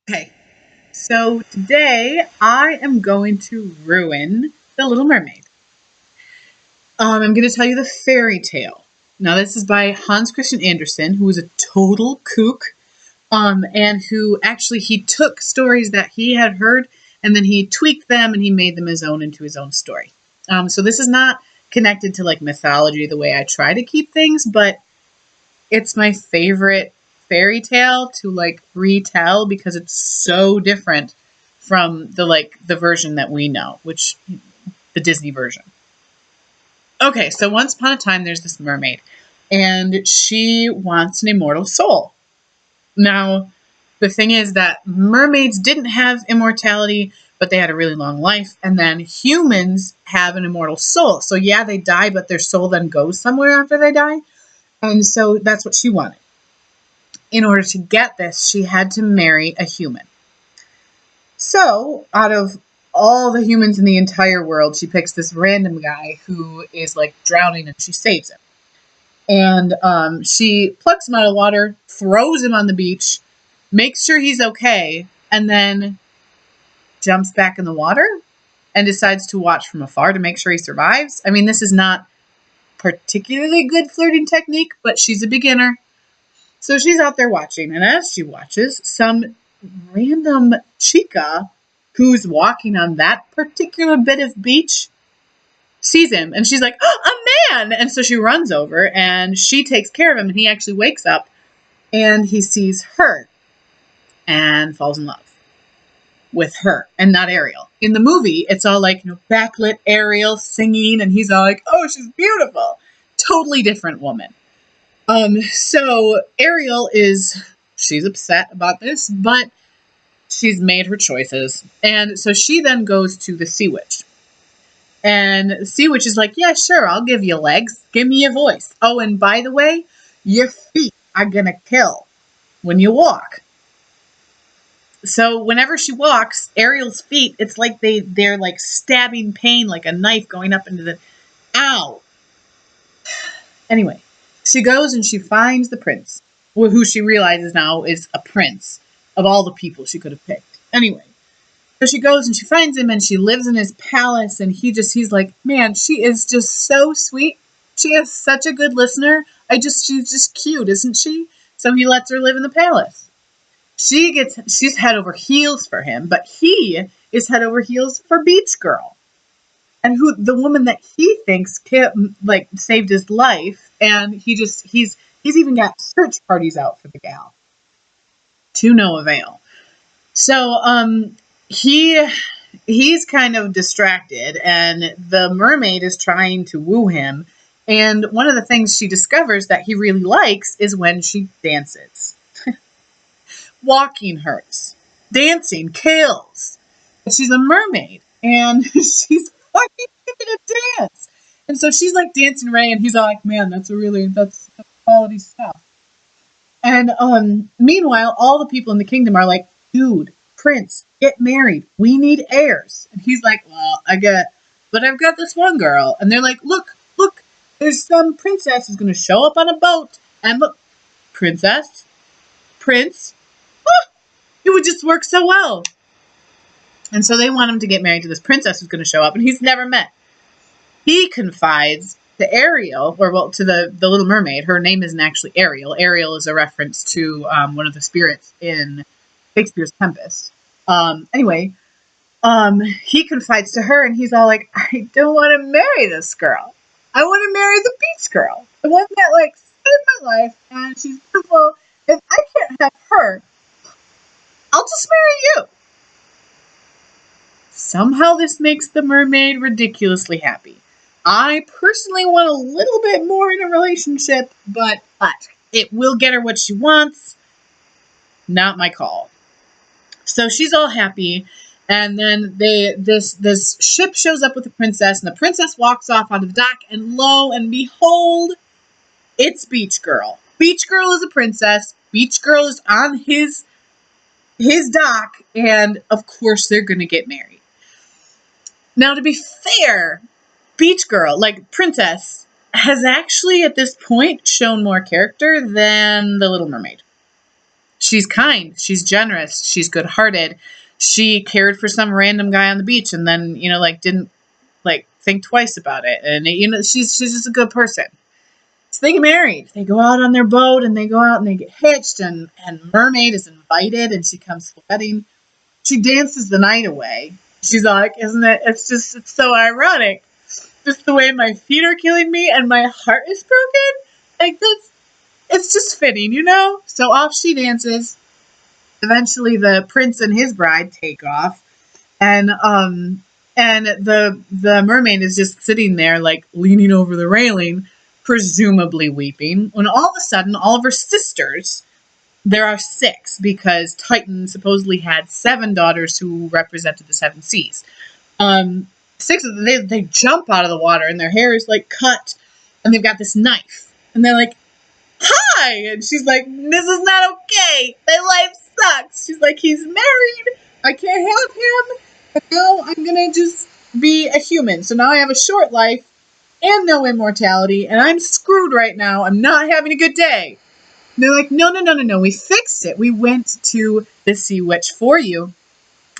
Okay, so today I am going to ruin The Little Mermaid. I'm going to tell you the fairy tale. Now, this is by Hans Christian Andersen, who is a total kook, and who actually he took stories that he had heard and then he tweaked them and he made them his own into his own story. So this is not connected to like mythology the way I try to keep things, but it's my favorite fairy tale to like retell because it's so different from the version that we know, which the Disney version. Okay, so once upon a time there's this mermaid and she wants an immortal soul. Now, the thing is that mermaids didn't have immortality, but they had a really long life, and then humans have an immortal soul. So yeah, they die, but their soul then goes somewhere after they die. And so that's what she wanted. In order to get this, she had to marry a human. So, out of all the humans in the entire world, she picks this random guy who is like drowning and she saves him. And she plucks him out of the water, throws him on the beach, makes sure he's okay, and then jumps back in the water and decides to watch from afar to make sure he survives. I mean, this is not particularly good flirting technique, but she's a beginner. So she's out there watching, and as she watches, some random chica who's walking on that particular bit of beach sees him, and she's like, oh, a man! And so she runs over, and she takes care of him, and he actually wakes up, and he sees her, and falls in love with her, and not Ariel. In the movie, it's all like, backlit Ariel singing, and he's all like, oh, she's beautiful. Totally different woman. So Ariel she's upset about this, but she's made her choices. And so she then goes to the Sea Witch. And the Sea Witch is like, yeah, sure, I'll give you legs. Give me a voice. Oh, and by the way, your feet are going to kill when you walk. So whenever she walks, Ariel's feet, it's like they're like stabbing pain, like a knife going up into the, ow. Anyway, she goes and she finds the prince, who she realizes now is a prince of all the people she could have picked. Anyway, so she goes and she finds him and she lives in his palace, and he's like, man, she is just so sweet. She is such a good listener. She's just cute, isn't she? So he lets her live in the palace. She's head over heels for him, but he is head over heels for Beach Girl, and who the woman that he thinks like saved his life, and he's even got search parties out for the gal to no avail. So he's kind of distracted, and the mermaid is trying to woo him, and one of the things she discovers that he really likes is when she dances. Walking hurts, dancing kills. She's a mermaid, and she's fucking good at dance. And so she's like dancing Ray, and he's all like, man, that's quality stuff. And meanwhile, all the people in the kingdom are like, dude, prince, get married. We need heirs. And he's like, well, but I've got this one girl. And they're like, look, there's some princess who's going to show up on a boat. And look, princess, prince, it would just work so well. And so they want him to get married to this princess who's going to show up, and he's never met. He confides to Ariel, to the Little Mermaid. Her name isn't actually Ariel. Ariel is a reference to one of the spirits in Shakespeare's Tempest. Anyway, he confides to her, and he's all like, I don't want to marry this girl. I want to marry the beach girl. The one that, like, saved my life, and she's beautiful. If I can't have her, I'll just marry you. Somehow this makes the mermaid ridiculously happy. I personally want a little bit more in a relationship, but it will get her what she wants. Not my call. So she's all happy, and then this ship shows up with the princess, and the princess walks off onto the dock, and lo and behold, it's Beach Girl. Beach Girl is a princess. Beach Girl is on his dock, and of course they're gonna get married. Now, to be fair, Beach Girl, like princess, has actually at this point shown more character than the Little Mermaid. She's kind. She's generous. She's good-hearted. She cared for some random guy on the beach and then, like didn't like think twice about it. And she's just a good person. So they get married. They go out on their boat and they go out and they get hitched and Mermaid is invited and she comes to the wedding. She dances the night away. She's like, isn't it? It's so ironic. Just the way my feet are killing me and my heart is broken. Like it's just fitting, So off she dances. Eventually the prince and his bride take off. And the mermaid is just sitting there, like leaning over the railing, presumably weeping. When all of a sudden, all of her sisters, there are 6 because Titan supposedly had 7 daughters who represented the 7 seas. 6 of them, they jump out of the water and their hair is like cut, and they've got this knife, and they're like, "Hi!" And she's like, "This is not okay. My life sucks." She's like, "He's married. I can't have him. But now I'm gonna just be a human. So now I have a short life and no immortality, and I'm screwed right now. I'm not having a good day." And they're like, "No. We fixed it. We went to the sea witch for you.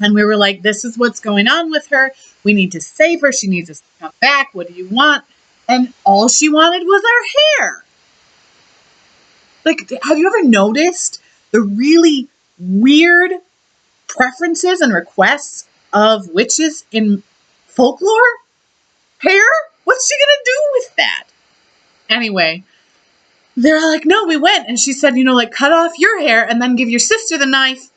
And we were like, this is what's going on with her. We need to save her. She needs us to come back. What do you want?" And all she wanted was our hair. Like, have you ever noticed the really weird preferences and requests of witches in folklore? Hair? What's she gonna do with that? Anyway, they're like, "No, we went." And she said, cut off your hair and then give your sister the knife.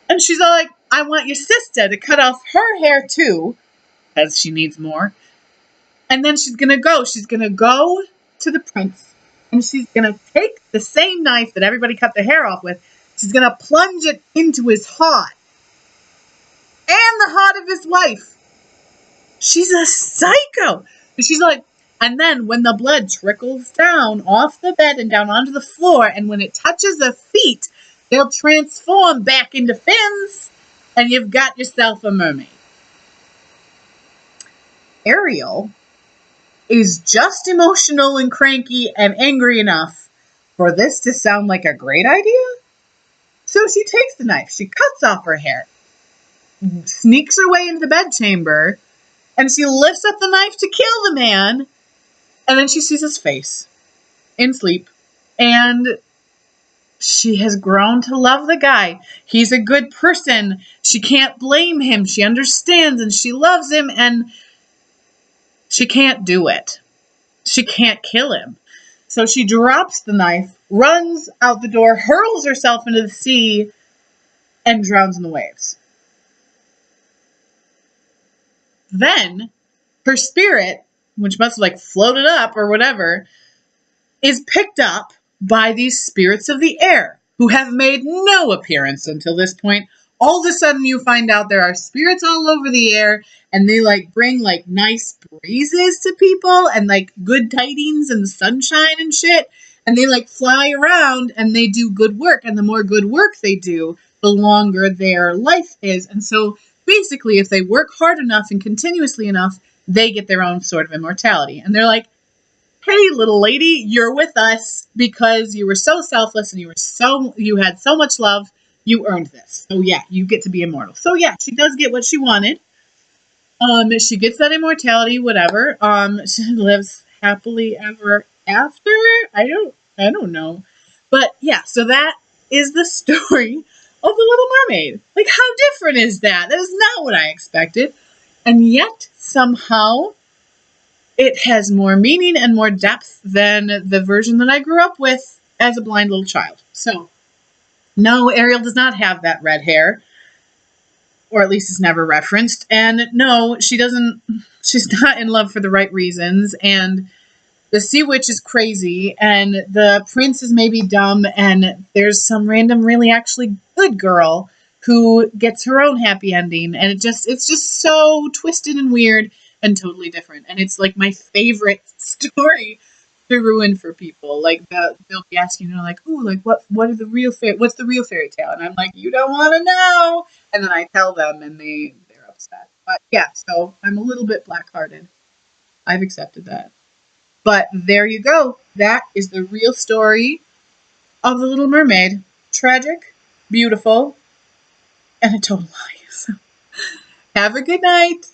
And she's all like, "I want your sister to cut off her hair too, because she needs more. And then she's gonna go. She's gonna go to the prince. And she's gonna take the same knife that everybody cut their hair off with. She's gonna plunge it into his heart. And the heart of his wife. She's a psycho." And she's like, and then when the blood trickles down off the bed and down onto the floor, and when it touches the feet, they'll transform back into fins, and you've got yourself a mermaid. Ariel is just emotional and cranky and angry enough for this to sound like a great idea. So she takes the knife, she cuts off her hair, sneaks her way into the bedchamber, and she lifts up the knife to kill the man, and then she sees his face in sleep, and she has grown to love the guy. He's a good person. She can't blame him. She understands and she loves him, and she can't do it. She can't kill him. So she drops the knife, runs out the door, hurls herself into the sea, and drowns in the waves. Then her spirit, which must have floated up or whatever, is picked up by these spirits of the air who have made no appearance until this point. All of a sudden you find out there are spirits all over the air, and they bring nice breezes to people and good tidings and sunshine and shit. And they fly around and they do good work. And the more good work they do, the longer their life is. And so basically, if they work hard enough and continuously enough, they get their own sort of immortality. And they're like, "Hey, little lady, you're with us because you were so selfless and you had so much love. You earned this. So yeah, you get to be immortal." So yeah, she does get what she wanted. She gets that immortality, whatever. She lives happily ever after. I don't know. But yeah, so that is the story of the Little Mermaid. How different is that? That is not what I expected. And yet, somehow, it has more meaning and more depth than the version that I grew up with as a blind little child. So, no, Ariel does not have that red hair, or at least it's never referenced. And no, she's not in love for the right reasons. And the sea witch is crazy, and the prince is maybe dumb, and there's some random, really actually good girl who gets her own happy ending. And it's just so twisted and weird and totally different. And it's my favorite story to ruin for people. They'll be asking, "Ooh, what's the real fairy tale?" And I'm like, "You don't want to know." And then I tell them, and they're upset. But yeah, so I'm a little bit black-hearted. I've accepted that. But there you go. That is the real story of the Little Mermaid. tragic, beautiful, and a total lie. So, have a good night.